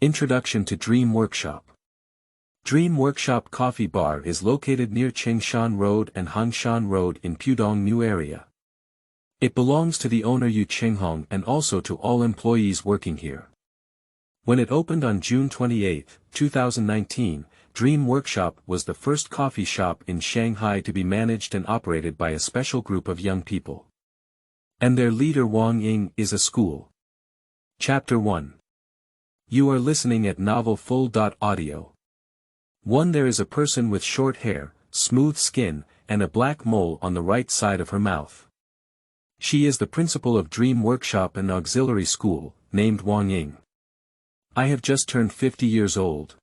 Introduction to Dream Workshop. Dream Workshop Coffee Bar is located near Chengshan Road and Hongshan Road in Pudong New Area. It belongs to the owner Yu Chenghong and also to all employees working here. When it opened on June 28, 2019, Dream Workshop was the first coffee shop in Shanghai to be managed and operated by a special group of young people. And their leader Wang Ying is a school. Chapter 1. You are listening at Novel Full.audio. 1. There is a person with short hair, smooth skin, and a black mole on the right side of her mouth. She is the principal of Dream Workshop and Auxiliary School, named Wang Ying. I have just turned 50 years old.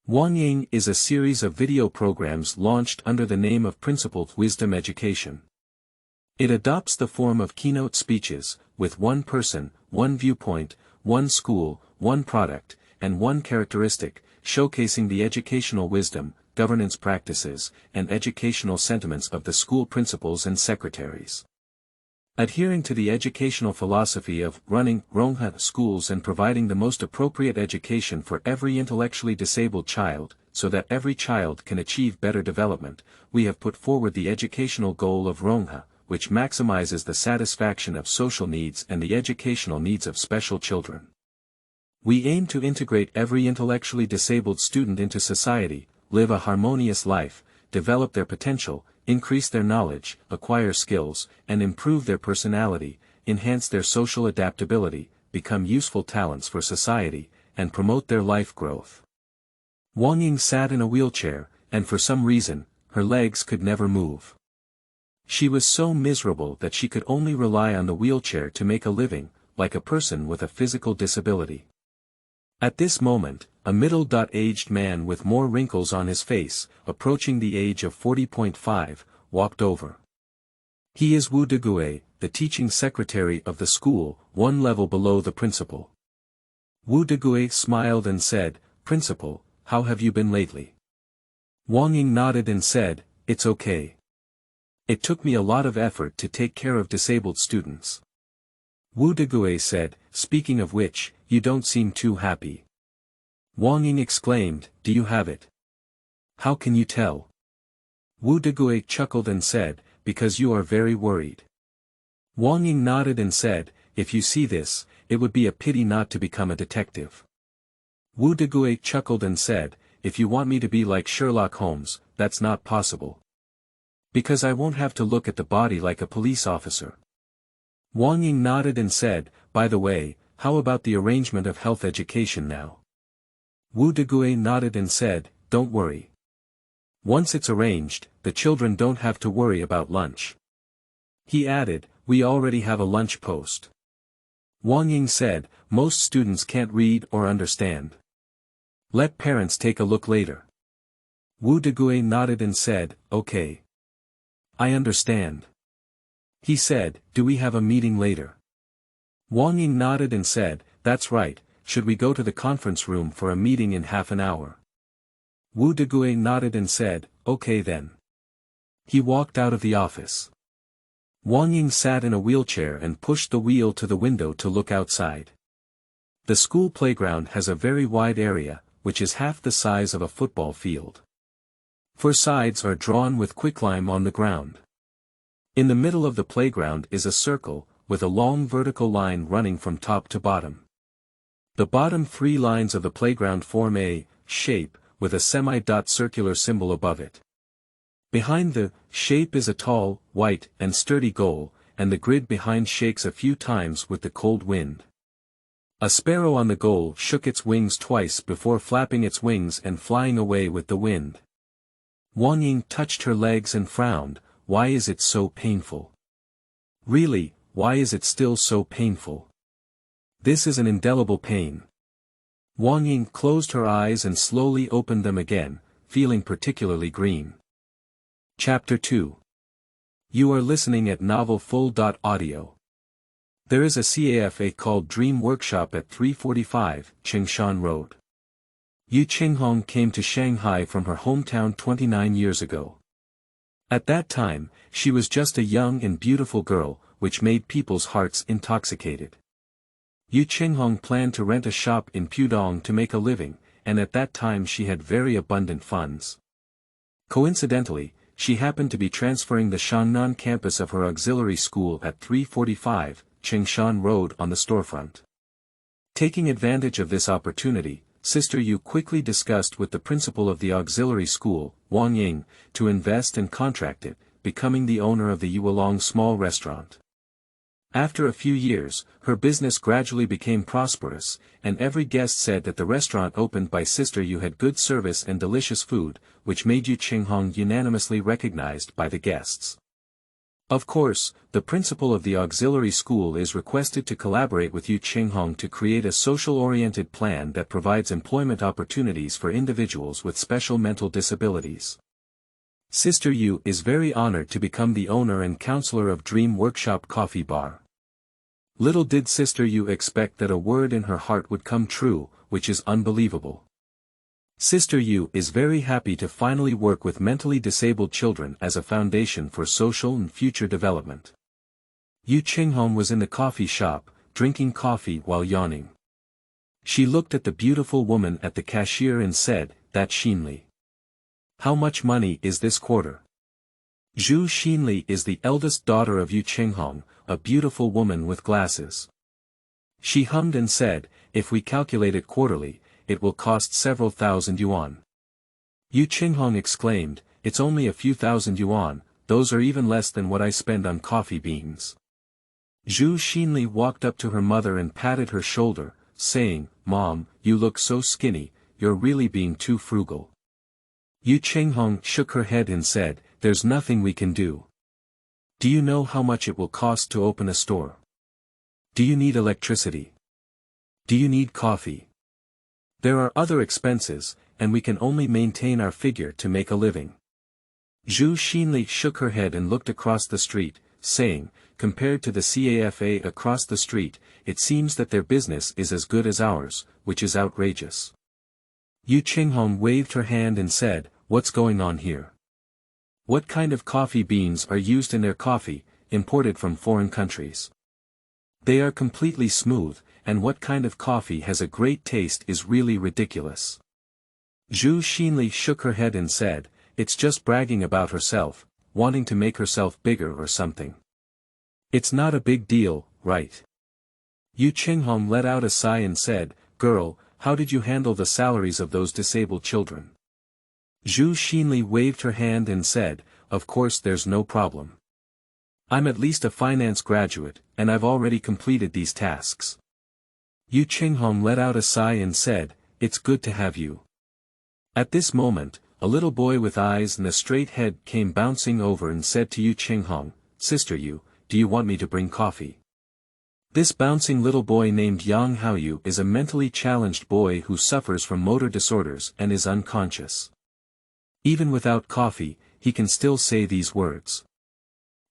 Wang Ying is a series of video programs launched under the name of Principled Wisdom Education. It adopts the form of keynote speeches, with one person, one viewpoint, one school, one product, and one characteristic, showcasing the educational wisdom, governance practices, and educational sentiments of the school principals and secretaries. Adhering to the educational philosophy of running Rongha schools and providing the most appropriate education for every intellectually disabled child, so that every child can achieve better development, we have put forward the educational goal of Rongha, which maximizes the satisfaction of social needs and the educational needs of special children. We aim to integrate every intellectually disabled student into society, live a harmonious life, develop their potential, increase their knowledge, acquire skills, and improve their personality, enhance their social adaptability, become useful talents for society, and promote their life growth. Wang Ying sat in a wheelchair, and for some reason, her legs could never move. She was so miserable that she could only rely on the wheelchair to make a living, like a person with a physical disability. At this moment, a middle-aged man with more wrinkles on his face, approaching the age of 40.5, walked over. He is Wu Degue, the teaching secretary of the school, one level below the principal. Wu Degue smiled and said, "Principal, how have you been lately?" Wang Ying nodded and said, "It's okay. It took me a lot of effort to take care of disabled students." Wu Degue said, "Speaking of which, you don't seem too happy." Wang Ying exclaimed, "Do you have it? How can you tell?" Wu Degue chuckled and said, "Because you are very worried." Wang Ying nodded and said, "If you see this, it would be a pity not to become a detective." Wu Degue chuckled and said, "If you want me to be like Sherlock Holmes, that's not possible. Because I won't have to look at the body like a police officer." Wang Ying nodded and said, "By the way, how about the arrangement of health education now?" Wu Degue nodded and said, "Don't worry. Once it's arranged, the children don't have to worry about lunch." He added, "We already have a lunch post." Wang Ying said, "Most students can't read or understand. Let parents take a look later." Wu Degue nodded and said, "Okay. I understand." He said, "Do we have a meeting later?" Wang Ying nodded and said, "That's right, should we go to the conference room for a meeting in half an hour?" Wu Degue nodded and said, "Okay then." He walked out of the office. Wang Ying sat in a wheelchair and pushed the wheel to the window to look outside. The school playground has a very wide area, which is half the size of a football field. 4 sides are drawn with quicklime on the ground. In the middle of the playground is a circle, with a long vertical line running from top to bottom. The bottom 3 lines of the playground form a shape, with a semi-dot circular symbol above it. Behind the shape is a tall, white, and sturdy goal, and the grid behind shakes a few times with the cold wind. A sparrow on the goal shook its wings twice before flapping its wings and flying away with the wind. Wang Ying touched her legs and frowned. "Why is it so painful? Really, why is it still so painful? This is an indelible pain." Wang Ying closed her eyes and slowly opened them again, feeling particularly green. Chapter 2. You are listening at Novel Full.audio. There is a cafe called Dream Workshop at 345 Chengshan Road. Yu Chenghong came to Shanghai from her hometown 29 years ago. At that time, she was just a young and beautiful girl, which made people's hearts intoxicated. Yu Chenghong planned to rent a shop in Pudong to make a living, and at that time she had very abundant funds. Coincidentally, she happened to be transferring the Shanghai campus of her auxiliary school at 345 Chengshan Road on the storefront. Taking advantage of this opportunity, Sister Yu quickly discussed with the principal of the auxiliary school, Wang Ying, to invest and contract it, becoming the owner of the Yuelong small restaurant. After a few years, her business gradually became prosperous, and every guest said that the restaurant opened by Sister Yu had good service and delicious food, which made Yu Chenghong unanimously recognized by the guests. Of course, the principal of the auxiliary school is requested to collaborate with Yu Chenghong to create a social-oriented plan that provides employment opportunities for individuals with special mental disabilities. Sister Yu is very honored to become the owner and counselor of Dream Workshop Coffee Bar. Little did Sister Yu expect that a word in her heart would come true, which is unbelievable. Sister Yu is very happy to finally work with mentally disabled children as a foundation for social and future development. Yu Chenghong was in the coffee shop, drinking coffee while yawning. She looked at the beautiful woman at the cashier and said, "That Xinli. How much money is this quarter?" Zhu Xinli is the eldest daughter of Yu Chenghong, a beautiful woman with glasses. She hummed and said, "If we calculate it quarterly, it will cost several thousand yuan." Yu Chenghong exclaimed, "It's only a few thousand yuan, those are even less than what I spend on coffee beans." Zhu Xinli walked up to her mother and patted her shoulder, saying, "Mom, you look so skinny, you're really being too frugal." Yu Chenghong shook her head and said, "There's nothing we can do. Do you know how much it will cost to open a store? Do you need electricity? Do you need coffee? There are other expenses, and we can only maintain our figure to make a living." Zhu Xinli shook her head and looked across the street, saying, "Compared to the CAFA across the street, it seems that their business is as good as ours, which is outrageous." Yu Chenghong waved her hand and said, "What's going on here? What kind of coffee beans are used in their coffee, imported from foreign countries? They are completely smooth, and what kind of coffee has a great taste is really ridiculous." Zhu Xinli shook her head and said, "It's just bragging about herself, wanting to make herself bigger or something. It's not a big deal, right?" Yu Chenghong let out a sigh and said, "Girl, how did you handle the salaries of those disabled children?" Zhu Xinli waved her hand and said, "Of course there's no problem. I'm at least a finance graduate, and I've already completed these tasks." Yu Chenghong let out a sigh and said, "It's good to have you." At this moment, a little boy with eyes and a straight head came bouncing over and said to Yu Chenghong, "Sister Yu, do you want me to bring coffee?" This bouncing little boy named Yang Haoyu is a mentally challenged boy who suffers from motor disorders and is unconscious. Even without coffee, he can still say these words.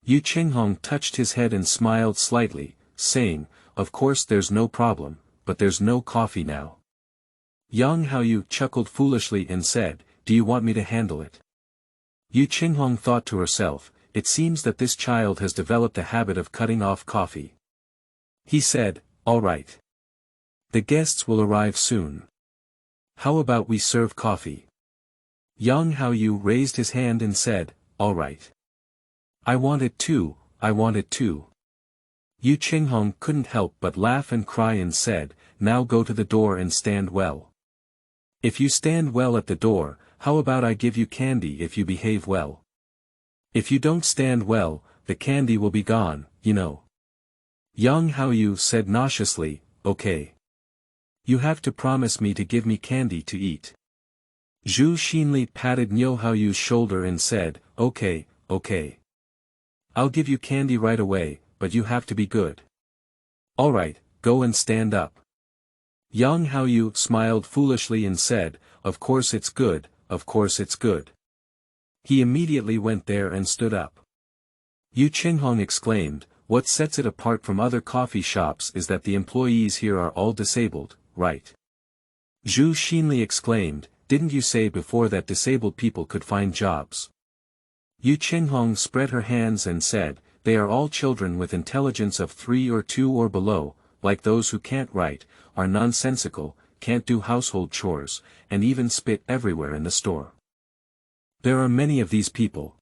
Yu Chenghong touched his head and smiled slightly, saying, "Of course there's no problem, but there's no coffee now." Yang Haoyu chuckled foolishly and said, "Do you want me to handle it?" Yu Chenghong thought to herself, "It seems that this child has developed a habit of cutting off coffee." He said, "All right. The guests will arrive soon. How about we serve coffee?" Yang Haoyu raised his hand and said, "All right. I want it too, I want it too." Yu Chenghong couldn't help but laugh and cry and said, "Now go to the door and stand well. If you stand well at the door, how about I give you candy if you behave well? If you don't stand well, the candy will be gone, you know." Yang Haoyu said nauseously, "Okay. You have to promise me to give me candy to eat." Zhu Xinli patted Niu Haoyu's shoulder and said, "Okay, okay. I'll give you candy right away, but you have to be good. All right, go and stand up." Yang Haoyu smiled foolishly and said, "Of course it's good, of course it's good." He immediately went there and stood up. Yu Chenghong exclaimed, "What sets it apart from other coffee shops is that the employees here are all disabled, right?" Zhu Xinli exclaimed, "Didn't you say before that disabled people could find jobs?" Yu Chenghong spread her hands and said, "They are all children with intelligence of 3 or 2 or below, like those who can't write, are nonsensical, can't do household chores, and even spit everywhere in the store. There are many of these people.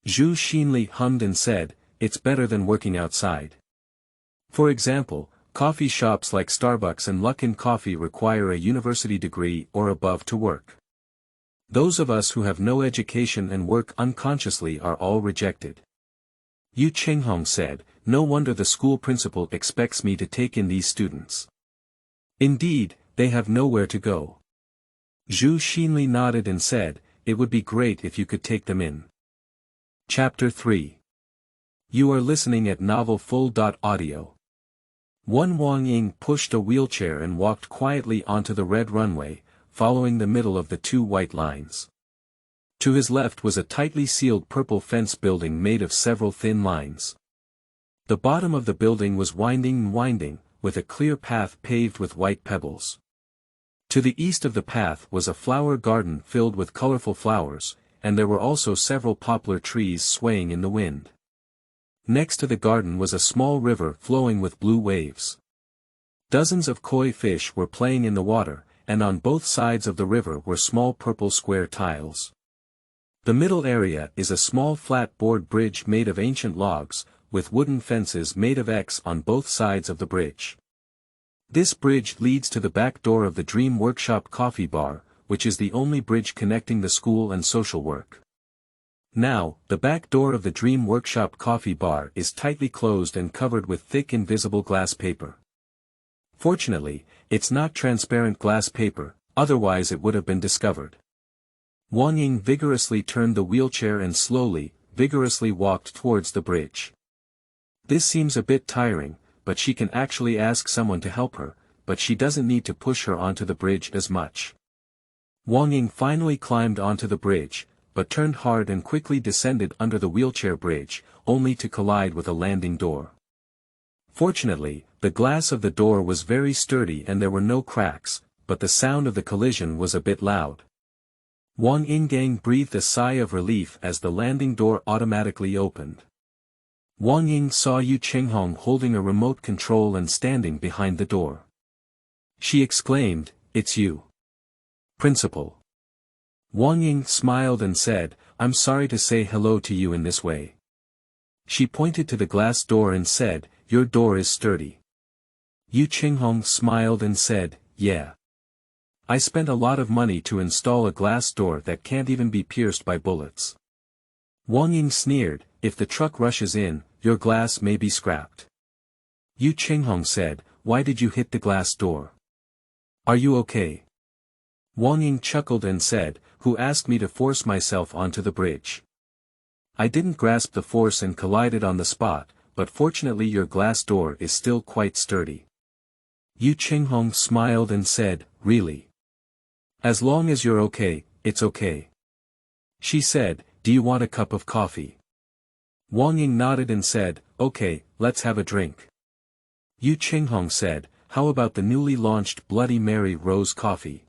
Zhu Xinli hummed and said, it's better than working outside. For example, coffee shops like Starbucks and Luckin Coffee require a university degree or above to work. Those of us who have no education and work unconsciously are all rejected. Yu Chenghong said, no wonder the school principal expects me to take in these students. Indeed, they have nowhere to go. Zhu Xinli nodded and said, it would be great if you could take them in. Chapter 3. You are listening at Novel Full.audio. Wang Ying pushed a wheelchair and walked quietly onto the red runway, following the middle of the two white lines. To his left was a tightly sealed purple fence building made of several thin lines. The bottom of the building was winding, with a clear path paved with white pebbles. To the east of the path was a flower garden filled with colorful flowers, and there were also several poplar trees swaying in the wind. Next to the garden was a small river flowing with blue waves. Dozens of koi fish were playing in the water, and on both sides of the river were small purple square tiles. The middle area is a small flat board bridge made of ancient logs, with wooden fences made of X on both sides of the bridge. This bridge leads to the back door of the Dream Workshop Coffee Bar, which is the only bridge connecting the school and social work. Now, the back door of the Dream Workshop Coffee Bar is tightly closed and covered with thick invisible glass paper. Fortunately, it's not transparent glass paper, otherwise it would have been discovered. Wang Ying vigorously turned the wheelchair and slowly, vigorously walked towards the bridge. This seems a bit tiring, but she can actually ask someone to help her, but she doesn't need to push her onto the bridge as much. Wang Ying finally climbed onto the bridge, but turned hard and quickly descended under the wheelchair bridge, only to collide with a landing door. Fortunately, the glass of the door was very sturdy and there were no cracks, but the sound of the collision was a bit loud. Wang Ying breathed a sigh of relief as the landing door automatically opened. Wang Ying saw Yu Chenghong holding a remote control and standing behind the door. She exclaimed, "It's you, Principal." Wang Ying smiled and said, "I'm sorry to say hello to you in this way." She pointed to the glass door and said, "Your door is sturdy." Yu Chenghong smiled and said, "Yeah. I spent a lot of money to install a glass door that can't even be pierced by bullets." Wang Ying sneered, "If the truck rushes in, your glass may be scrapped." Yu Chenghong said, "Why did you hit the glass door? Are you okay?" Wang Ying chuckled and said, "Who asked me to force myself onto the bridge? I didn't grasp the force and collided on the spot, but fortunately your glass door is still quite sturdy." Yu Chenghong smiled and said, "Really? As long as you're okay, it's okay." She said, "Do you want a cup of coffee?" Wang Ying nodded and said, "Okay, let's have a drink." Yu Chenghong said, "How about the newly launched Bloody Mary Rose Coffee?"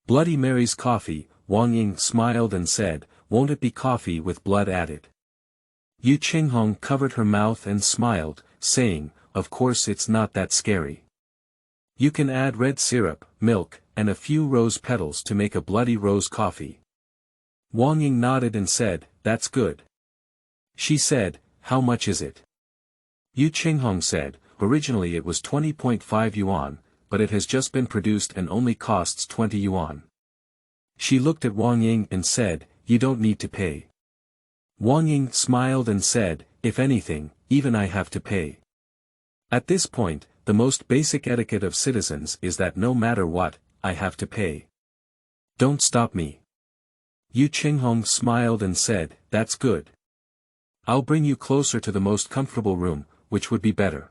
"Bloody Mary's coffee," Wang Ying smiled and said, "Won't it be coffee with blood added?" Yu Chenghong covered her mouth and smiled, saying, "Of course it's not that scary. You can add red syrup, milk, and a few rose petals to make a bloody rose coffee." Wang Ying nodded and said, "That's good." She said, "How much is it?" Yu Chenghong said, "Originally it was 20.5 yuan, but it has just been produced and only costs 20 yuan. She looked at Wang Ying and said, "You don't need to pay." Wang Ying smiled and said, "If anything, even I have to pay." At this point, the most basic etiquette of citizens is that no matter what, I have to pay. Don't stop me. Yu Chenghong smiled and said, "That's good. I'll bring you closer to the most comfortable room, which would be better."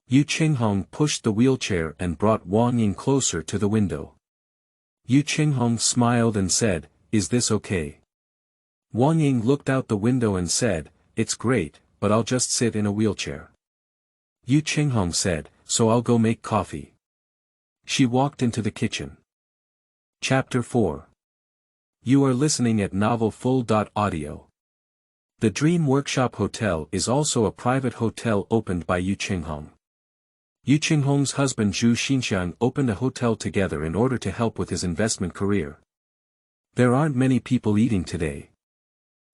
Yu Chenghong pushed the wheelchair and brought Wang Ying closer to the window. Yu Chenghong smiled and said, "Is this okay?" Wang Ying looked out the window and said, "It's great, but I'll just sit in a wheelchair." Yu Chenghong said, "So I'll go make coffee." She walked into the kitchen. Chapter 4. You are listening at Novel Full.audio. The Dream Workshop Hotel is also a private hotel opened by Yu Chenghong. Yu Chenghong's husband Zhu Xinxiang opened a hotel together in order to help with his investment career. There aren't many people eating today.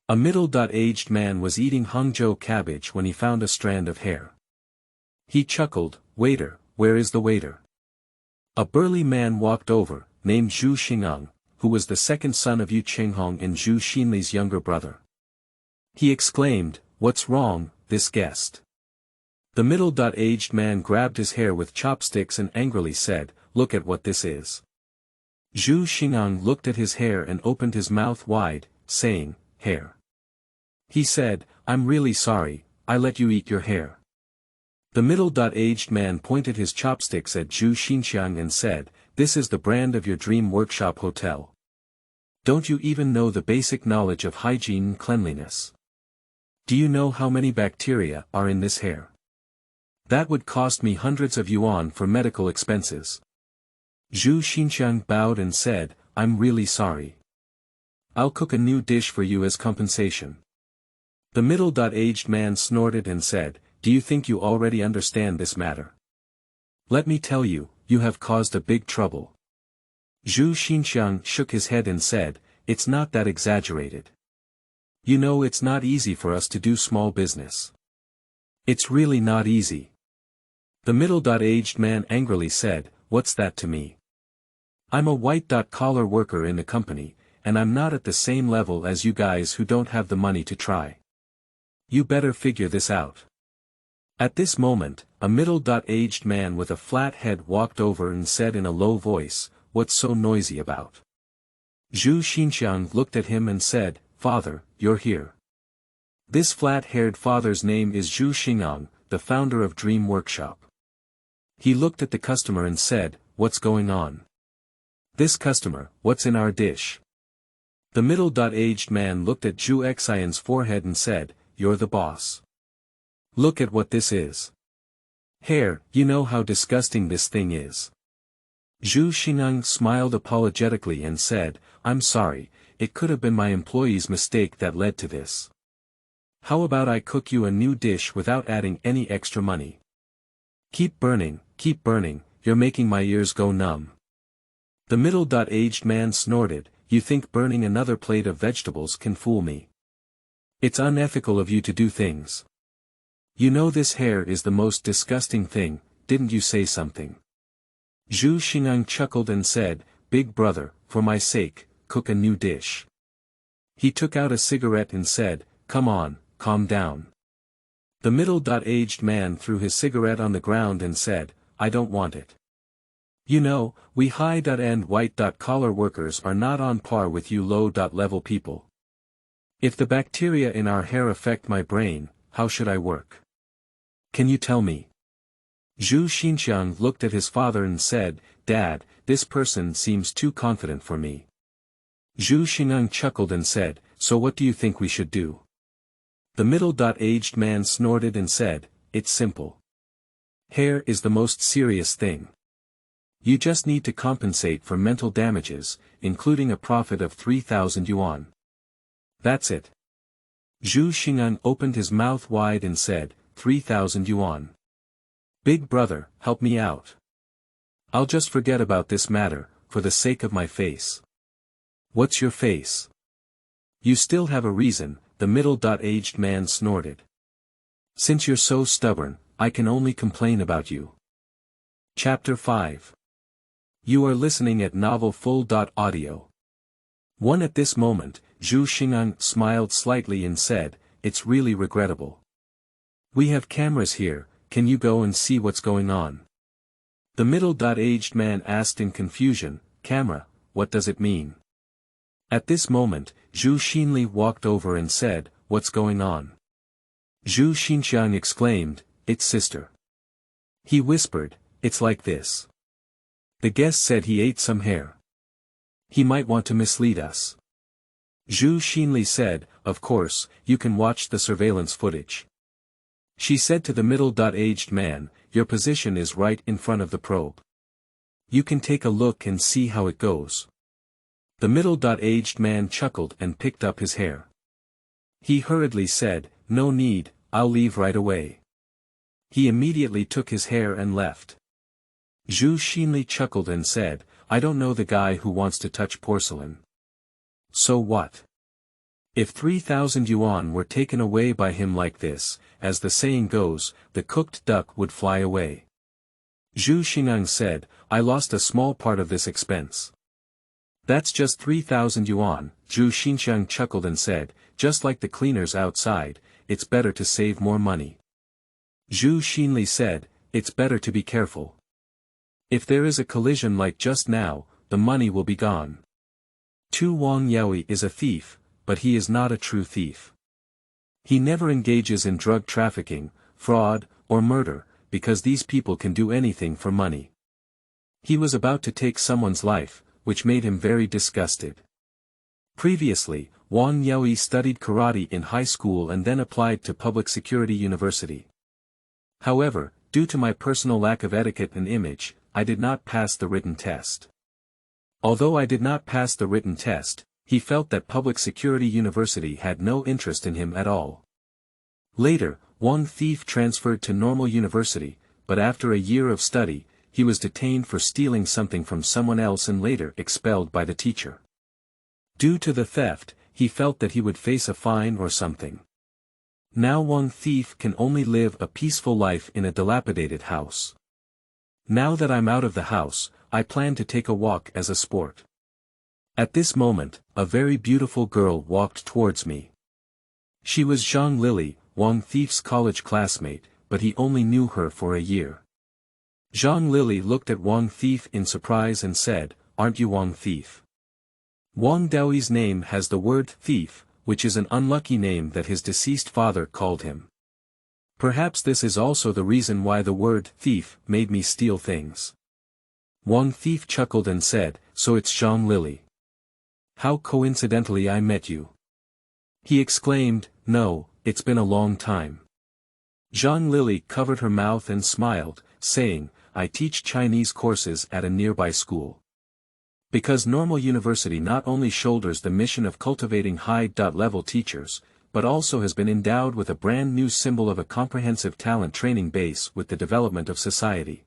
A middle-aged man was eating Hangzhou cabbage when he found a strand of hair. He chuckled, "Waiter, where is the waiter?" A burly man walked over, named Zhu Xingang, who was the second son of Yu Chenghong and Zhu Xinli's younger brother. He exclaimed, "What's wrong, this guest?" The middle-aged man grabbed his hair with chopsticks and angrily said, "Look at what this is." Zhu Xingang looked at his hair and opened his mouth wide, saying, "Hair." He said, "I'm really sorry, I let you eat your hair." The middle-aged man pointed his chopsticks at Zhu Xinxiang and said, "This is the brand of your dream workshop hotel. Don't you even know the basic knowledge of hygiene and cleanliness? Do you know how many bacteria are in this hair? That would cost me hundreds of yuan for medical expenses." Zhu Xinxiang bowed and said, "I'm really sorry. I'll cook a new dish for you as compensation." The middle-aged man snorted and said, "Do you think you already understand this matter? Let me tell you, you have caused a big trouble." Zhu Xinxiang shook his head and said, "It's not that exaggerated. You know it's not easy for us to do small business. It's really not easy." The middle-aged man angrily said, "What's that to me? I'm a white-collar worker in the company, and I'm not at the same level as you guys who don't have the money to try. You better figure this out." At this moment, a middle-aged man with a flat head walked over and said in a low voice, "What's so noisy about?" Zhu Xinxiang looked at him and said, "Father, you're here." This flat-haired father's name is Zhu Xingang, the founder of Dream Workshop. He looked at the customer and said, "What's going on?" "This customer, what's in our dish?" The middle-aged man looked at Zhu Xian's forehead and said, "You're the boss. Look at what this is. Hair, you know how disgusting this thing is." Zhu Xingang smiled apologetically and said, "I'm sorry, it could have been my employee's mistake that led to this. How about I cook you a new dish without adding any extra money? Keep burning, you're making my ears go numb." The middle-aged man snorted, "You think burning another plate of vegetables can fool me? It's unethical of you to do things. You know this hair is the most disgusting thing, didn't you say something?" Zhu Xingang chuckled and said, "Big brother, for my sake, cook a new dish." He took out a cigarette and said, "Come on, calm down." The middle-aged man threw his cigarette on the ground and said, "I don't want it. You know, we high-end white-collar workers are not on par with you low-level people. If the bacteria in our hair affect my brain, how should I work? Can you tell me?" Zhu Xinxiang looked at his father and said, "Dad, this person seems too confident for me." Zhu Xingang chuckled and said, "So what do you think we should do?" The middle-aged man snorted and said, "It's simple. Hair is the most serious thing. You just need to compensate for mental damages, including a profit of 3,000 yuan. That's it." Zhu Xingang opened his mouth wide and said, 3,000 yuan. "Big brother, help me out. I'll just forget about this matter, for the sake of my face." "What's your face?" "You still have a reason," the middle-aged man snorted. "Since you're so stubborn, I can only complain about you." Chapter 5. You are listening at Novel Full.audio. At this moment, Zhu Xingang smiled slightly and said, "It's really regrettable. We have cameras here, can you go and see what's going on?" The middle-aged man asked in confusion, "Camera, what does it mean?" At this moment, Zhu Xinli walked over and said, "What's going on?" Zhu Xinxiang exclaimed, "It's sister." He whispered, "It's like this. The guest said he ate some hair. He might want to mislead us." Zhu Xinli said, "Of course, you can watch the surveillance footage." She said to the middle-aged man, "Your position is right in front of the probe. You can take a look and see how it goes." The middle-aged man chuckled and picked up his hair. He hurriedly said, "No need, I'll leave right away." He immediately took his hair and left. Zhu Xinli chuckled and said, I don't know the guy who wants to touch porcelain. So what? If 3,000 yuan were taken away by him like this, as the saying goes, the cooked duck would fly away. Zhu Xingang said, I lost a small part of this expense. That's just 3,000 yuan, Zhu Xinxiang chuckled and said, just like the cleaners outside, it's better to save more money. Zhu Xinli said, it's better to be careful. If there is a collision like just now, the money will be gone. Tu Wang Yaoi is a thief, but he is not a true thief. He never engages in drug trafficking, fraud, or murder, because these people can do anything for money. He was about to take someone's life, which made him very disgusted. Previously, Wang Yaoi studied karate in high school and then applied to Public Security University. However, due to my personal lack of etiquette and image, I did not pass the written test. Although I did not pass the written test, he felt that Public Security University had no interest in him at all. Later, Wang Thief transferred to normal university, but after a year of study, he was detained for stealing something from someone else and later expelled by the teacher. Due to the theft, he felt that he would face a fine or something. Now Wang Thief can only live a peaceful life in a dilapidated house. Now that I'm out of the house, I plan to take a walk as a sport. At this moment, a very beautiful girl walked towards me. She was Zhang Lily, Wang Thief's college classmate, but he only knew her for a year. Zhang Lily looked at Wang Thief in surprise and said, Aren't you Wang Thief? Wang Daoi's name has the word thief, which is an unlucky name that his deceased father called him. Perhaps this is also the reason why the word thief made me steal things. Wang Thief chuckled and said, So it's Zhang Lily. How coincidentally I met you. He exclaimed, No, it's been a long time. Zhang Lily covered her mouth and smiled, saying, I teach Chinese courses at a nearby school. Because normal university not only shoulders the mission of cultivating high-level teachers, but also has been endowed with a brand new symbol of a comprehensive talent training base with the development of society.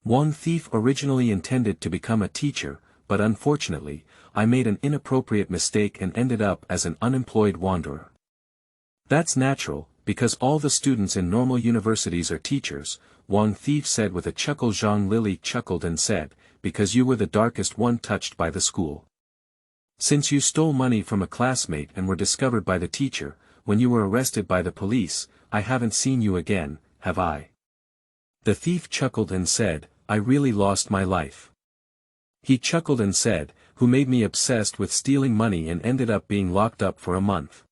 Wang Thief originally intended to become a teacher, but unfortunately, I made an inappropriate mistake and ended up as an unemployed wanderer. That's natural, because all the students in normal universities are teachers, Wang Thief said with a chuckle. Zhang Lily chuckled and said, Because you were the darkest one touched by the school. Since you stole money from a classmate and were discovered by the teacher, when you were arrested by the police, I haven't seen you again, have I? The thief chuckled and said, I really lost my life. He chuckled and said, Who made me obsessed with stealing money and ended up being locked up for a month.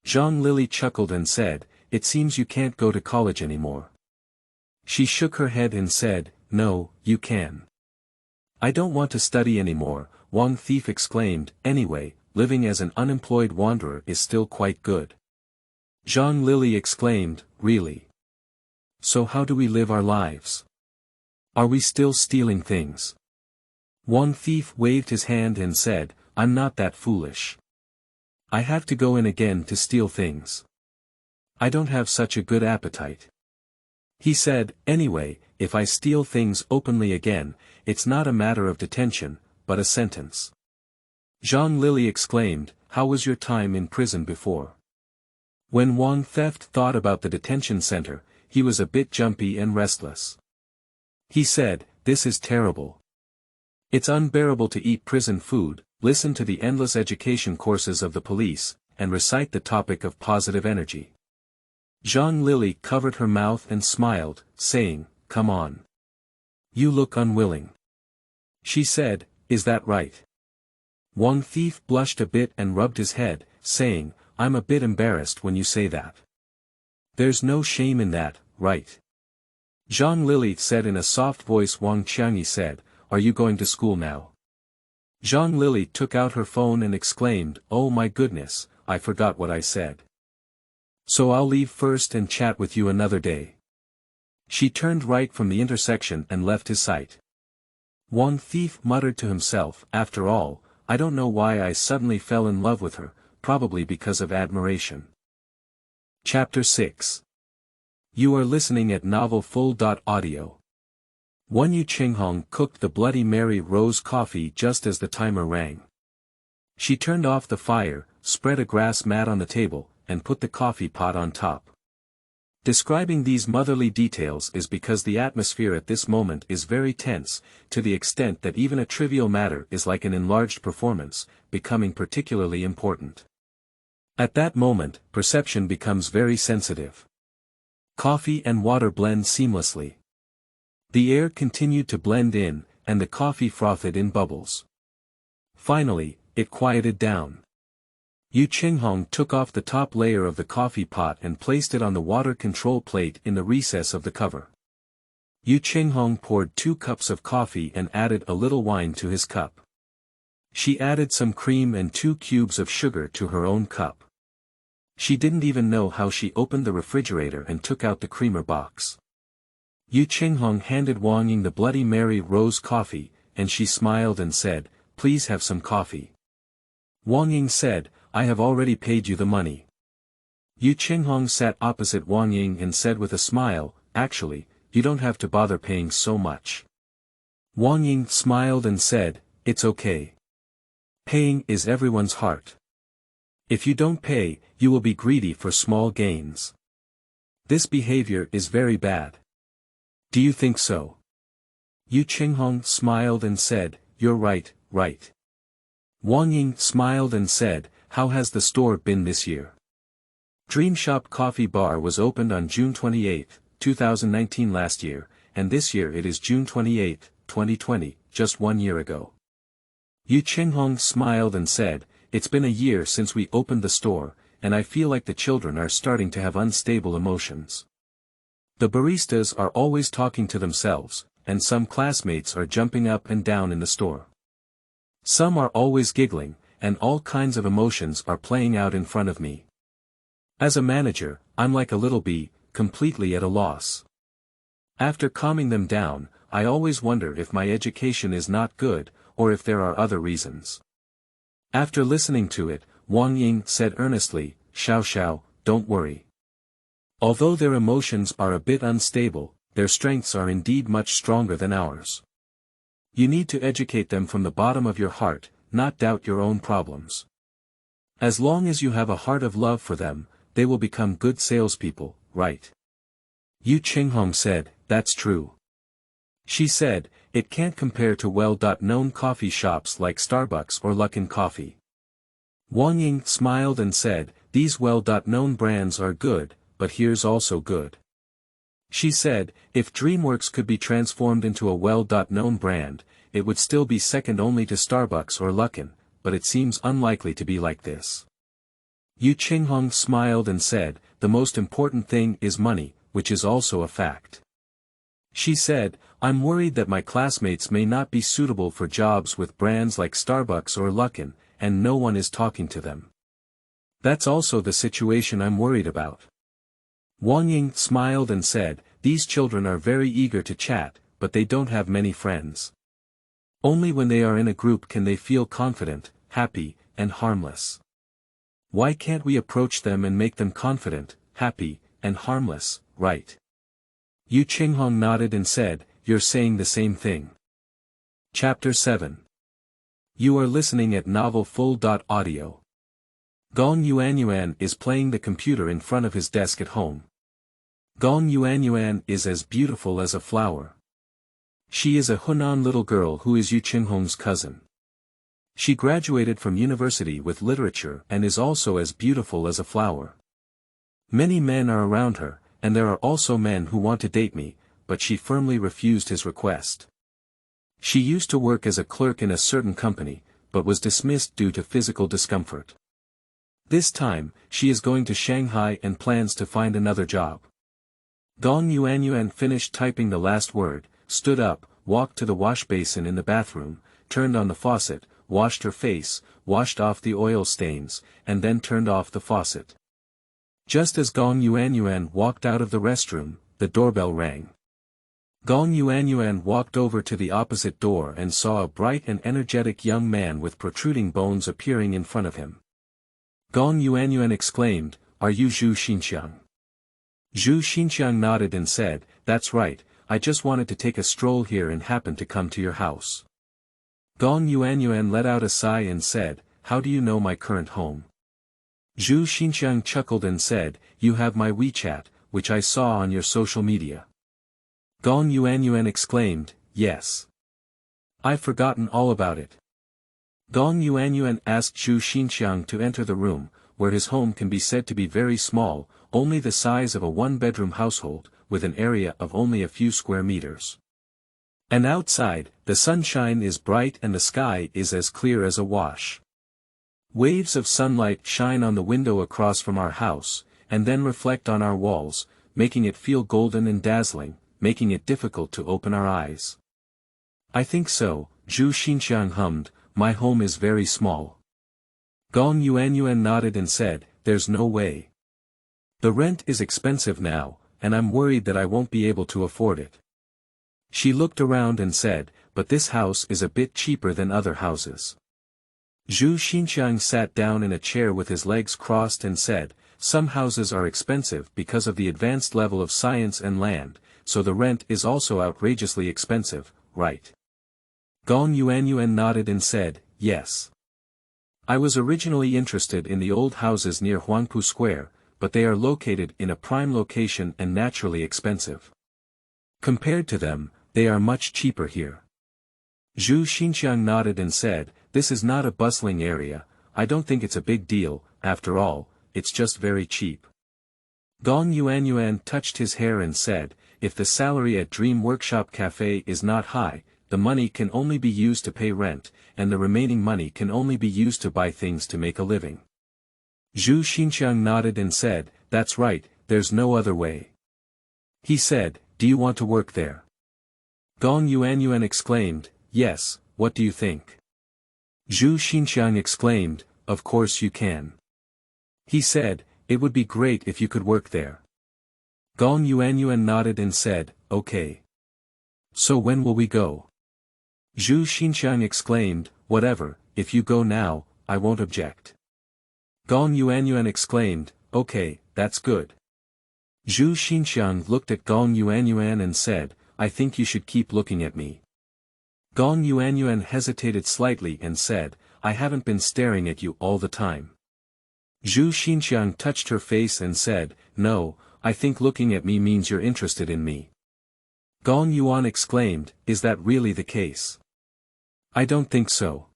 Zhang Lily chuckled and said, It seems you can't go to college anymore. She shook her head and said, No, you can. I don't want to study anymore, Wang Thief exclaimed. Anyway, living as an unemployed wanderer is still quite good. Zhang Lily exclaimed, Really? So how do we live our lives? Are we still stealing things? Wang Thief waved his hand and said, I'm not that foolish. I have to go in again to steal things. I don't have such a good appetite. He said, Anyway, if I steal things openly again, it's not a matter of detention, but a sentence. Zhang Lily exclaimed, How was your time in prison before? When Wang Theft thought about the detention center, he was a bit jumpy and restless. He said, This is terrible. It's unbearable to eat prison food, listen to the endless education courses of the police, and recite the topic of positive energy. Zhang Lily covered her mouth and smiled, saying, Come on. You look unwilling. She said, Is that right? Wang Thief blushed a bit and rubbed his head, saying, I'm a bit embarrassed when you say that. There's no shame in that, right? Zhang Lily said in a soft voice. Wang Qiangyi said, Are you going to school now? Zhang Lily took out her phone and exclaimed, Oh my goodness, I forgot what I said. So I'll leave first and chat with you another day. She turned right from the intersection and left his sight. Wang Thief muttered to himself, After all, I don't know why I suddenly fell in love with her, probably because of admiration. Chapter 6. You are listening at Novel Full. Audio. Yu Chenghong cooked the Bloody Mary rose coffee just as the timer rang. She turned off the fire, spread a grass mat on the table, and put the coffee pot on top. Describing these motherly details is because the atmosphere at this moment is very tense, to the extent that even a trivial matter is like an enlarged performance, becoming particularly important. At that moment, perception becomes very sensitive. Coffee and water blend seamlessly. The air continued to blend in, and the coffee frothed in bubbles. Finally, it quieted down. Yu Chenghong took off the top layer of the coffee pot and placed it on the water control plate in the recess of the cover. Yu Chenghong poured 2 cups of coffee and added a little wine to his cup. She added some cream and 2 cubes of sugar to her own cup. She didn't even know how she opened the refrigerator and took out the creamer box. Yu Chenghong handed Wang Ying the Bloody Mary rose coffee, and she smiled and said, "Please have some coffee." Wang Ying said, "I have already paid you the money." Yu Chenghong sat opposite Wang Ying and said with a smile, "Actually, you don't have to bother paying so much." Wang Ying smiled and said, "It's okay. Paying is everyone's heart. If you don't pay, you will be greedy for small gains. This behavior is very bad. Do you think so?" Yu Chenghong smiled and said, "You're right, right." Wang Ying smiled and said, "How has the store been this year?" Dream Shop Coffee Bar was opened on June 28, 2019 last year, and this year it is June 28, 2020, just 1 year ago. Yu Chenghong smiled and said, "It's been a year since we opened the store, and I feel like the children are starting to have unstable emotions. The baristas are always talking to themselves, and some classmates are jumping up and down in the store. Some are always giggling, and all kinds of emotions are playing out in front of me. As a manager, I'm like a little bee, completely at a loss. After calming them down, I always wonder if my education is not good, or if there are other reasons." After listening to it, Wang Ying said earnestly, Xiao, don't worry. Although their emotions are a bit unstable, their strengths are indeed much stronger than ours. You need to educate them from the bottom of your heart, not doubt your own problems. As long as you have a heart of love for them, they will become good salespeople, right? Yu Chenghong said, "That's true." She said, "It can't compare to well-known coffee shops like Starbucks or Luckin Coffee." Wang Ying smiled and said, "These well-known brands are good, but here's also good." She said, "If DreamWorks could be transformed into a well-known brand, it would still be second only to Starbucks or Luckin, but it seems unlikely to be like this." Yu Chenghong smiled and said, "The most important thing is money, which is also a fact." She said, "I'm worried that my classmates may not be suitable for jobs with brands like Starbucks or Luckin, and no one is talking to them. That's also the situation I'm worried about." Wang Ying smiled and said, "These children are very eager to chat, but they don't have many friends. Only when they are in a group can they feel confident, happy, and harmless. Why can't we approach them and make them confident, happy, and harmless, right?" Yu Chenghong nodded and said, "You're saying the same thing." Chapter 7. You are listening at Novel Full. Audio. Gong Yuanyuan is playing the computer in front of his desk at home. Gong Yuanyuan is as beautiful as a flower. She is a Hunan little girl who is Yu Chenghong's cousin. She graduated from university with literature and is also as beautiful as a flower. Many men are around her, and there are also men who want to date me, but she firmly refused his request. She used to work as a clerk in a certain company, but was dismissed due to physical discomfort. This time, she is going to Shanghai and plans to find another job. Gong Yuanyuan finished typing the last word, stood up, walked to the wash basin in the bathroom, turned on the faucet, washed her face, washed off the oil stains, and then turned off the faucet. Just as Gong Yuanyuan walked out of the restroom, the doorbell rang. Gong Yuanyuan walked over to the opposite door and saw a bright and energetic young man with protruding bones appearing in front of him. Gong Yuanyuan exclaimed, "Are you Zhu Xinxiang?" Zhu Xinxiang nodded and said, "That's right, I just wanted to take a stroll here and happened to come to your house." Gong Yuanyuan let out a sigh and said, "How do you know my current home?" Zhu Xinxiang chuckled and said, "You have my WeChat, which I saw on your social media." Gong Yuanyuan exclaimed, "Yes. I've forgotten all about it." Gong Yuanyuan asked Zhu Xinxiang to enter the room, where his home can be said to be very small, only the size of a one-bedroom household, with an area of only a few square meters. And outside, the sunshine is bright and the sky is as clear as a wash. Waves of sunlight shine on the window across from our house, and then reflect on our walls, making it feel golden and dazzling, making it difficult to open our eyes. "I think so," Zhu Xinxiang hummed, "my home is very small." Gong Yuanyuan nodded and said, "There's no way. The rent is expensive now, and I'm worried that I won't be able to afford it." She looked around and said, "But this house is a bit cheaper than other houses." Zhu Xinxiang sat down in a chair with his legs crossed and said, "Some houses are expensive because of the advanced level of science and land, so the rent is also outrageously expensive, right?" Gong Yuanyuan nodded and said, "Yes. I was originally interested in the old houses near Huangpu Square, but they are located in a prime location and naturally expensive. Compared to them, they are much cheaper here." Zhu Xinxiang nodded and said, "This is not a bustling area, I don't think it's a big deal, after all, it's just very cheap." Gong Yuanyuan touched his hair and said, "If the salary at Dream Workshop Cafe is not high, the money can only be used to pay rent, and the remaining money can only be used to buy things to make a living." Zhu Xinxiang nodded and said, "That's right, there's no other way." He said, "Do you want to work there?" Gong Yuanyuan exclaimed, "Yes, what do you think?" Zhu Xinxiang exclaimed, "Of course you can." He said, "It would be great if you could work there." Gong Yuanyuan nodded and said, "Okay. So when will we go?" Zhu Xinxiang exclaimed, "Whatever, if you go now, I won't object." Gong Yuanyuan exclaimed, "Okay, that's good." Zhu Xinxiang looked at Gong Yuanyuan and said, "I think you should keep looking at me." Gong Yuanyuan hesitated slightly and said, "I haven't been staring at you all the time." Zhu Xinxiang touched her face and said, "No, I think looking at me means you're interested in me." Gong Yuan exclaimed, "Is that really the case?" "I don't think so."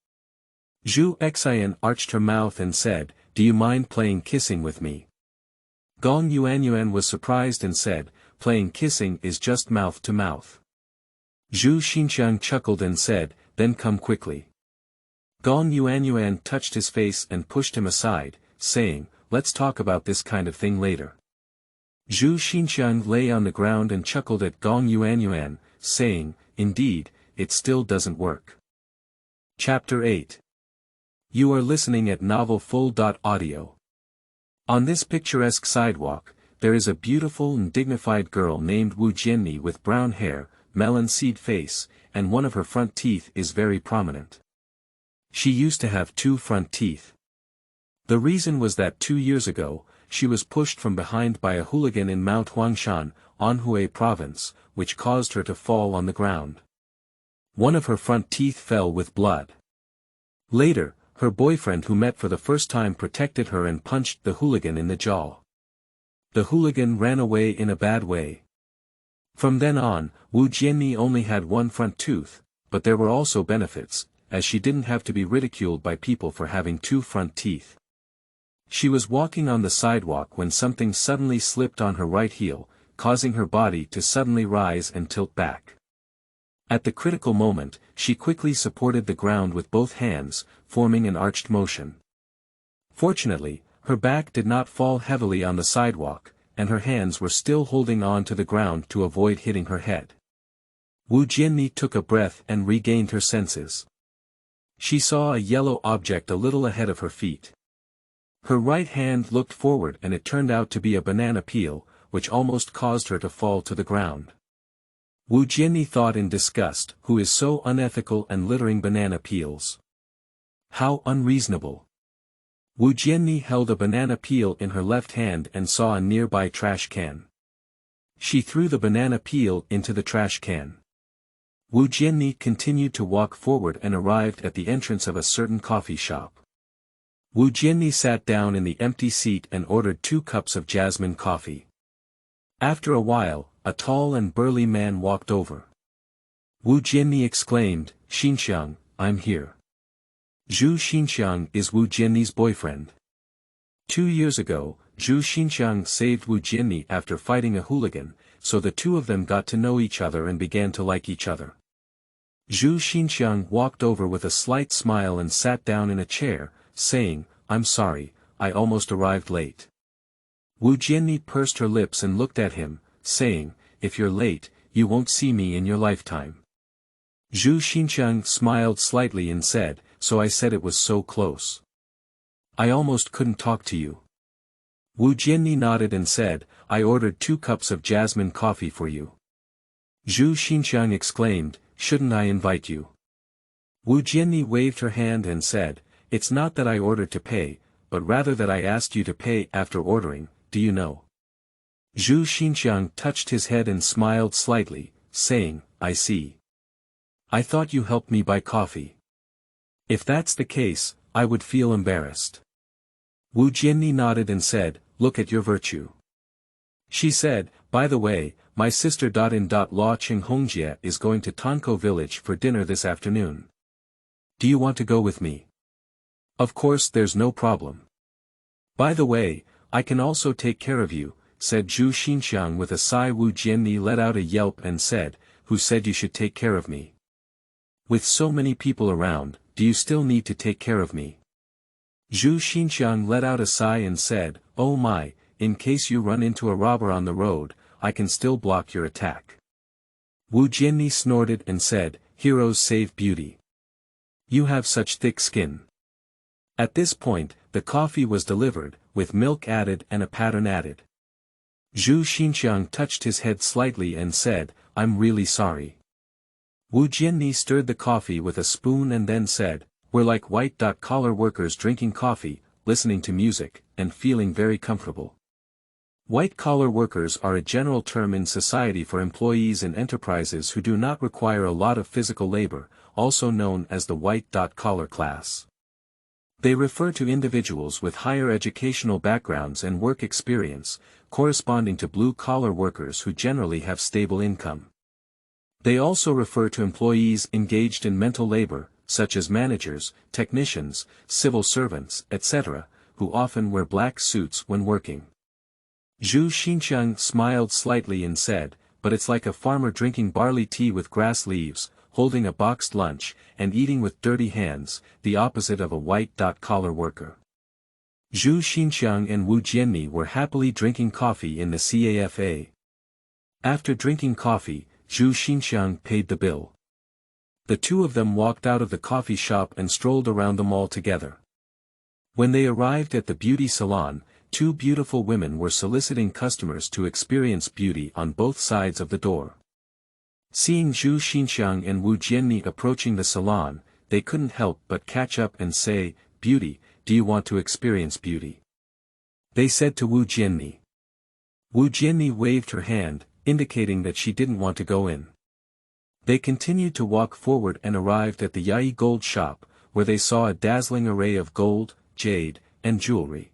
Zhu Xian arched her mouth and said, "Do you mind playing kissing with me?" Gong Yuanyuan was surprised and said, "Playing kissing is just mouth to mouth." Zhu Xinxiang chuckled and said, "Then come quickly." Gong Yuanyuan touched his face and pushed him aside, saying, "Let's talk about this kind of thing later." Zhu Xinxiang lay on the ground and chuckled at Gong Yuanyuan, saying, "Indeed, it still doesn't work." Chapter 8. You are listening at novelfull.audio. On this picturesque sidewalk, there is a beautiful and dignified girl named Wu Jianni with brown hair, melon seed face, and one of her front teeth is very prominent. She used to have 2 front teeth. The reason was that 2 years ago, she was pushed from behind by a hooligan in Mount Hongshan, Anhui Province, which caused her to fall on the ground. One of her front teeth fell with blood. Later, her boyfriend who met for the first time protected her and punched the hooligan in the jaw. The hooligan ran away in a bad way. From then on, Wu Jianni only had 1 front tooth, but there were also benefits, as she didn't have to be ridiculed by people for having 2 front teeth. She was walking on the sidewalk when something suddenly slipped on her right heel, causing her body to suddenly rise and tilt back. At the critical moment, she quickly supported the ground with both hands, forming an arched motion. Fortunately, her back did not fall heavily on the sidewalk, and her hands were still holding on to the ground to avoid hitting her head. Wu Jianni took a breath and regained her senses. She saw a yellow object a little ahead of her feet. Her right hand looked forward and it turned out to be a banana peel, which almost caused her to fall to the ground. Wu Jianni thought in disgust, "Who is so unethical and littering banana peels? How unreasonable." Wu Jianni held a banana peel in her left hand and saw a nearby trash can. She threw the banana peel into the trash can. Wu Jianni continued to walk forward and arrived at the entrance of a certain coffee shop. Wu Jianni sat down in the empty seat and ordered 2 cups of jasmine coffee. After a while, a tall and burly man walked over. Wu Jianni exclaimed, "Xinxiang, I'm here." Zhu Xinxiang is Wu Jianni's boyfriend. 2 years ago, Zhu Xinxiang saved Wu Jianni after fighting a hooligan, so the two of them got to know each other and began to like each other. Zhu Xinxiang walked over with a slight smile and sat down in a chair, saying, "I'm sorry, I almost arrived late." Wu Jianni pursed her lips and looked at him, saying, "If you're late, you won't see me in your lifetime." Zhu Xinxiang smiled slightly and said, "So I said it was so close. I almost couldn't talk to you." Wu Jianni nodded and said, "I ordered 2 cups of jasmine coffee for you." Zhu Xinxiang exclaimed, "Shouldn't I invite you?" Wu Jianni waved her hand and said, "It's not that I ordered to pay, but rather that I asked you to pay after ordering, do you know?" Zhu Xinxiang touched his head and smiled slightly, saying, "I see. I thought you helped me buy coffee. If that's the case, I would feel embarrassed." Wu Jianni nodded and said, "Look at your virtue." She said, "By the way, my sister Yu Chenghong is going to Tanko village for dinner this afternoon. Do you want to go with me?" "Of course there's no problem. By the way, I can also take care of you," said Zhu Xinxiang with a sigh. Wu Jianni let out a yelp and said, "Who said you should take care of me? With so many people around, do you still need to take care of me?" Zhu Xinxiang let out a sigh and said, "Oh my, in case you run into a robber on the road, I can still block your attack." Wu Jianni snorted and said, "Heroes save beauty. You have such thick skin." At this point, the coffee was delivered, with milk added and a pattern added. Zhu Xinxiang touched his head slightly and said, "I'm really sorry." Wu Jianni stirred the coffee with a spoon and then said, "We're like white-collar workers drinking coffee, listening to music, and feeling very comfortable." White-collar workers are a general term in society for employees in enterprises who do not require a lot of physical labor, also known as the white-collar class. They refer to individuals with higher educational backgrounds and work experience, corresponding to blue-collar workers who generally have stable income. They also refer to employees engaged in mental labor, such as managers, technicians, civil servants, etc., who often wear black suits when working. Zhu Xinxiang smiled slightly and said, "But it's like a farmer drinking barley tea with grass leaves, holding a boxed lunch, and eating with dirty hands, the opposite of a white-collar worker." Zhu Xinxiang and Wu Jianni were happily drinking coffee in the cafe. After drinking coffee, Zhu Xinxiang paid the bill. The two of them walked out of the coffee shop and strolled around the mall together. When they arrived at the beauty salon, 2 beautiful women were soliciting customers to experience beauty on both sides of the door. Seeing Zhu Xinxiang and Wu Jianni approaching the salon, they couldn't help but catch up and say, "Beauty, do you want to experience beauty?" They said to Wu Jianni. Wu Jianni waved her hand, indicating that she didn't want to go in. They continued to walk forward and arrived at the Yai gold shop, where they saw a dazzling array of gold, jade, and jewelry.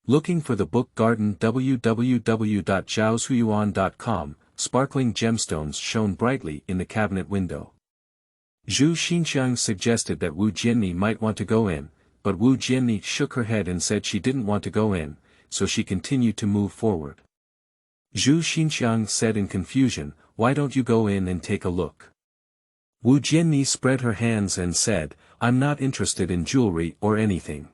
Looking for the book garden www.zhaoshuyuan.com, sparkling gemstones shone brightly in the cabinet window. Zhu Xinxiang suggested that Wu Jianni might want to go in, but Wu Jianni shook her head and said she didn't want to go in, so she continued to move forward. Zhu Xinxiang said in confusion, "Why don't you go in and take a look?" Wu Jianni spread her hands and said, "I'm not interested in jewelry or anything."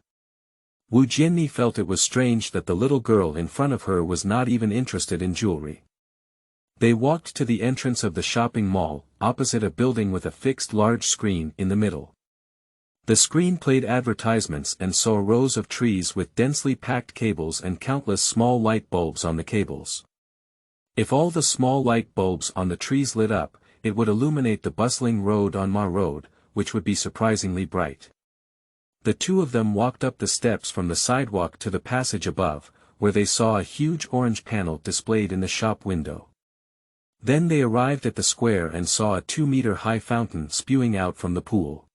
Wu Jianni felt it was strange that the little girl in front of her was not even interested in jewelry. They walked to the entrance of the shopping mall, opposite a building with a fixed large screen in the middle. The screen played advertisements and saw rows of trees with densely packed cables and countless small light bulbs on the cables. If all the small light bulbs on the trees lit up, it would illuminate the bustling road on Ma Road, which would be surprisingly bright. The two of them walked up the steps from the sidewalk to the passage above, where they saw a huge orange panel displayed in the shop window. Then they arrived at the square and saw a 2-meter-high fountain spewing out from the pool.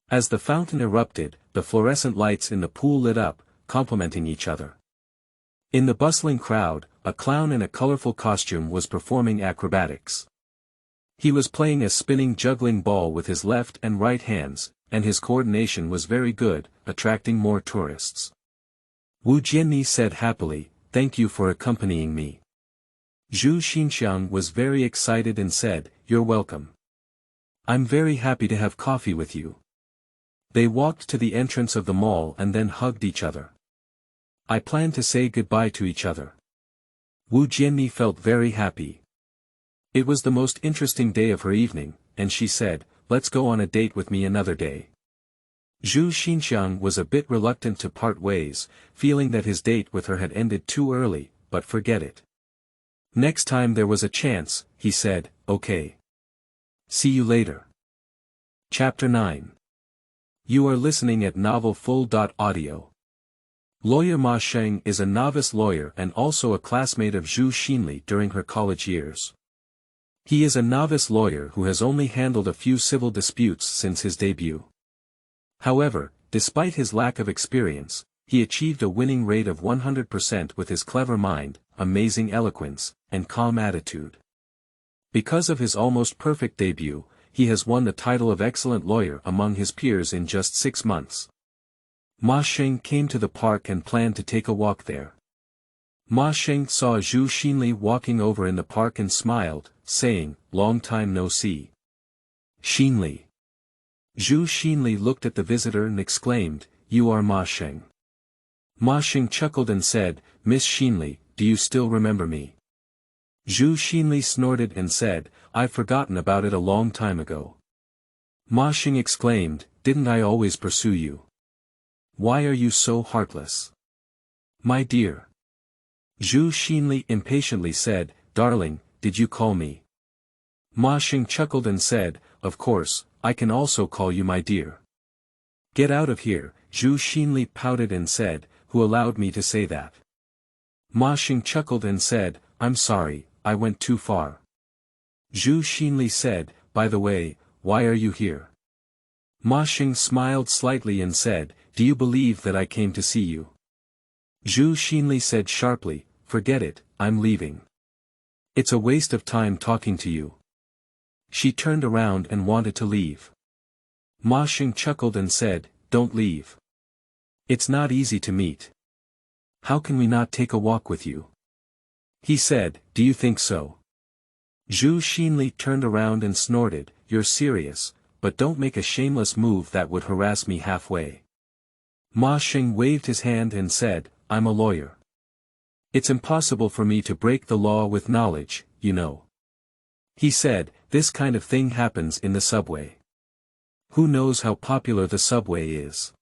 As the fountain erupted, the fluorescent lights in the pool lit up, complementing each other. In the bustling crowd, a clown in a colorful costume was performing acrobatics. He was playing a spinning juggling ball with his left and right hands, and his coordination was very good, attracting more tourists. Wu Jianni said happily, "Thank you for accompanying me." Zhu Xinxiang was very excited and said, "You're welcome. I'm very happy to have coffee with you." They walked to the entrance of the mall and then hugged each other. I plan to say goodbye to each other. Wu Jianni felt very happy. It was the most interesting day of her evening, and she said, "Let's go on a date with me another day." Zhu Xinxiang was a bit reluctant to part ways, feeling that his date with her had ended too early, but forget it. Next time there was a chance, he said, "Okay. See you later." Chapter 9. You are listening at novelfull.audio. Lawyer Ma Sheng is a novice lawyer and also a classmate of Zhu Xinli during her college years. He is a novice lawyer who has only handled a few civil disputes since his debut. However, despite his lack of experience, he achieved a winning rate of 100% with his clever mind, amazing eloquence, and calm attitude. Because of his almost perfect debut, he has won the title of excellent lawyer among his peers in just 6 months. Ma Sheng came to the park and planned to take a walk there. Ma Sheng saw Zhu Xinli walking over in the park and smiled, saying, "Long time no see. Xinli." Zhu Xinli looked at the visitor and exclaimed, "You are Ma Sheng." Ma Sheng chuckled and said, "Miss Xinli, do you still remember me?" Zhu Xinli snorted and said, "I've forgotten about it a long time ago." Ma Sheng exclaimed, "Didn't I always pursue you? Why are you so heartless?" "My dear." Zhu Xinli impatiently said, "Darling, did you call me?" Ma Sheng chuckled and said, "Of course, I can also call you my dear." "Get out of here," Zhu Xinli pouted and said, "Who allowed me to say that?" Ma Sheng chuckled and said, "I'm sorry, I went too far." Zhu Xinli said, "By the way, why are you here?" Ma Sheng smiled slightly and said, "Do you believe that I came to see you?" Zhu Xinli said sharply, "Forget it, I'm leaving. It's a waste of time talking to you." She turned around and wanted to leave. Ma Sheng chuckled and said, "Don't leave. It's not easy to meet. How can we not take a walk with you?" He said, "Do you think so?" Zhu Xinli turned around and snorted, "You're serious, but don't make a shameless move that would harass me halfway." Ma Sheng waved his hand and said, "I'm a lawyer. It's impossible for me to break the law with knowledge, you know." He said, "This kind of thing happens in the subway. Who knows how popular the subway is?"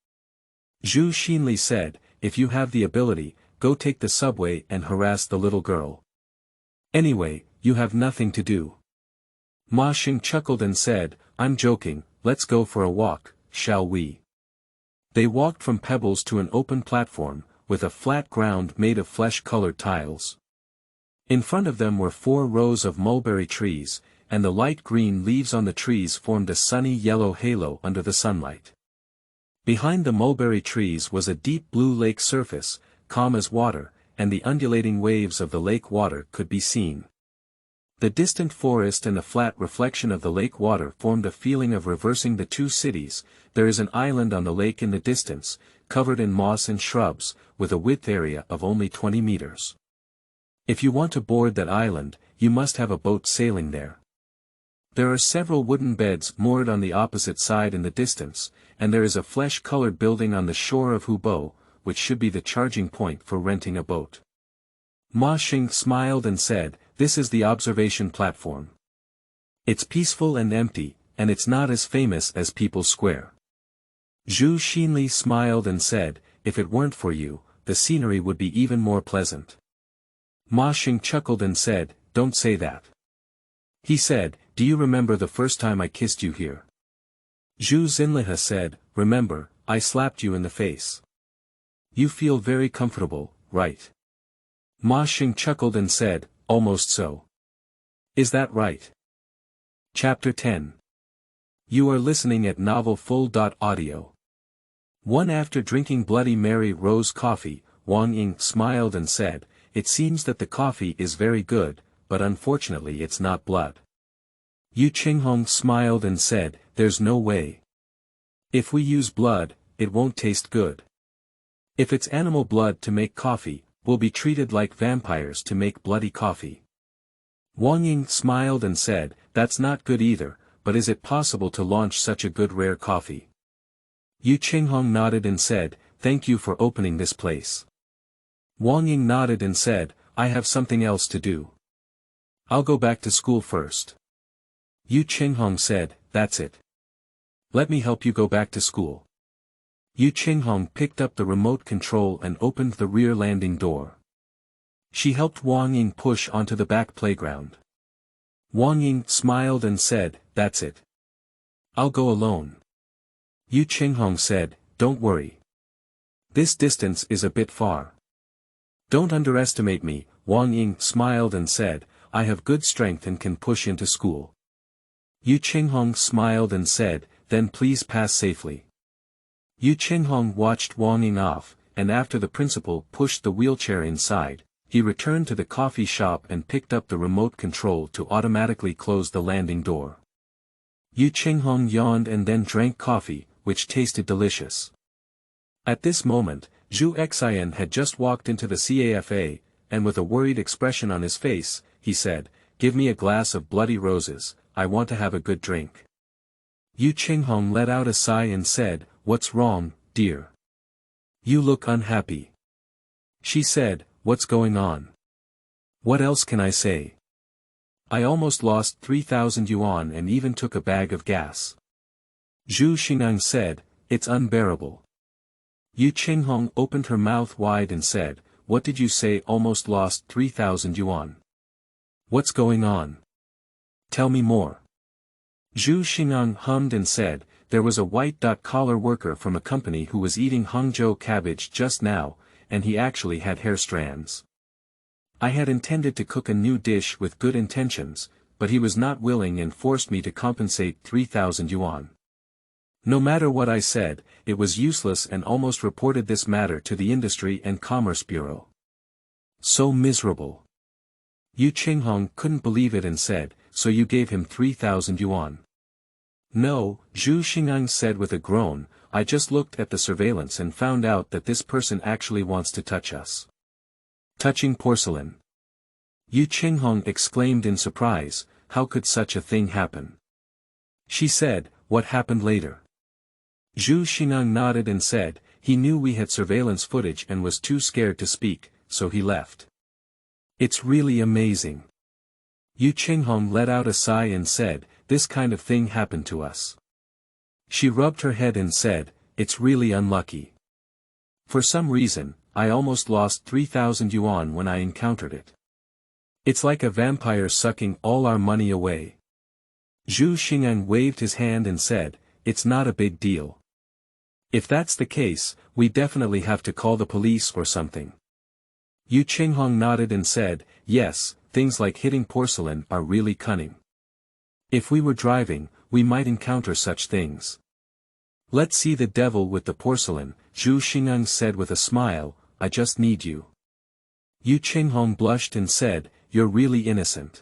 Zhu Xinli said, "If you have the ability, go take the subway and harass the little girl. Anyway, you have nothing to do." Ma Sheng chuckled and said, "I'm joking, let's go for a walk, shall we?" They walked from pebbles to an open platform, with a flat ground made of flesh-colored tiles. In front of them were 4 rows of mulberry trees, and the light green leaves on the trees formed a sunny yellow halo under the sunlight. Behind the mulberry trees was a deep blue lake surface, calm as water, and the undulating waves of the lake water could be seen. The distant forest and the flat reflection of the lake water formed a feeling of reversing the two cities. There is an island on the lake in the distance, covered in moss and shrubs, with a width area of only 20 meters. If you want to board that island, you must have a boat sailing there. There are several wooden beds moored on the opposite side in the distance, and there is a flesh-colored building on the shore of Hubo, which should be the charging point for renting a boat. Ma Sheng smiled and said, "This is the observation platform. It's peaceful and empty, and it's not as famous as People's Square." Zhu Xinli smiled and said, "If it weren't for you, the scenery would be even more pleasant." Ma Sheng chuckled and said, "Don't say that." He said, "Do you remember the first time I kissed you here?" Zhu Xinliha said, "Remember, I slapped you in the face. You feel very comfortable, right?" Ma Xing chuckled and said, almost so. Is that right? Chapter 10. You are listening at novelfull.audio. One after drinking Bloody Mary rose coffee, Wang Ying smiled and said, it seems that the coffee is very good, but unfortunately it's not blood. Yu Chenghong smiled and said, there's no way. If we use blood, it won't taste good. If it's animal blood to make coffee, we'll be treated like vampires to make bloody coffee. Wang Ying smiled and said, that's not good either, but is it possible to launch such a good rare coffee? Yu Chenghong nodded and said, thank you for opening this place. Wang Ying nodded and said, I have something else to do. I'll go back to school first. Yu Chenghong said, that's it. Let me help you go back to school. Yu Chenghong picked up the remote control and opened the rear landing door. She helped Wang Ying push onto the back playground. Wang Ying smiled and said, that's it. I'll go alone. Yu Chenghong said, don't worry. This distance is a bit far. Don't underestimate me, Wang Ying smiled and said, I have good strength and can push into school. Yu Chenghong smiled and said, then please pass safely. Yu Chenghong watched Wang Ying off, and after the principal pushed the wheelchair inside, he returned to the coffee shop and picked up the remote control to automatically close the landing door. Yu Chenghong yawned and then drank coffee, which tasted delicious. At this moment, Zhu Xian had just walked into the CAFA, and with a worried expression on his face, he said, give me a glass of bloody roses, I want to have a good drink. Yu Chenghong let out a sigh and said, what's wrong, dear? You look unhappy. She said, what's going on? What else can I say? I almost lost 3,000 yuan and even took a bag of gas. Zhu Xingang said, it's unbearable. Yu Chenghong opened her mouth wide and said, what did you say almost lost 3,000 yuan? What's going on? Tell me more. Zhu Xingang hummed and said, there was a white-collar worker from a company who was eating Hangzhou cabbage just now, and he actually had hair strands. I had intended to cook a new dish with good intentions, but he was not willing and forced me to compensate 3,000 yuan. No matter what I said, it was useless and almost reported this matter to the Industry and Commerce Bureau. So miserable. Yu Chenghong couldn't believe it and said, so you gave him 3,000 yuan. No, Zhu Xingang said with a groan, I just looked at the surveillance and found out that this person actually wants to touch us. Touching porcelain. Yu Chenghong exclaimed in surprise, how could such a thing happen? She said, what happened later? Zhu Xingang nodded and said, he knew we had surveillance footage and was too scared to speak, so he left. It's really amazing. Yu Chenghong let out a sigh and said, this kind of thing happened to us. She rubbed her head and said, it's really unlucky. For some reason, I almost lost 3,000 yuan when I encountered it. It's like a vampire sucking all our money away. Zhu Xingang waved his hand and said, it's not a big deal. If that's the case, we definitely have to call the police or something. Yu Chenghong nodded and said, yes, things like hitting porcelain are really cunning. If we were driving, we might encounter such things. Let's see the devil with the porcelain, Zhu Xingang said with a smile, I just need you. Yu Chenghong blushed and said, you're really innocent.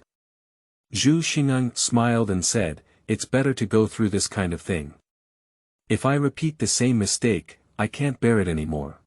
Zhu Xingang smiled and said, it's better to go through this kind of thing. If I repeat the same mistake, I can't bear it anymore.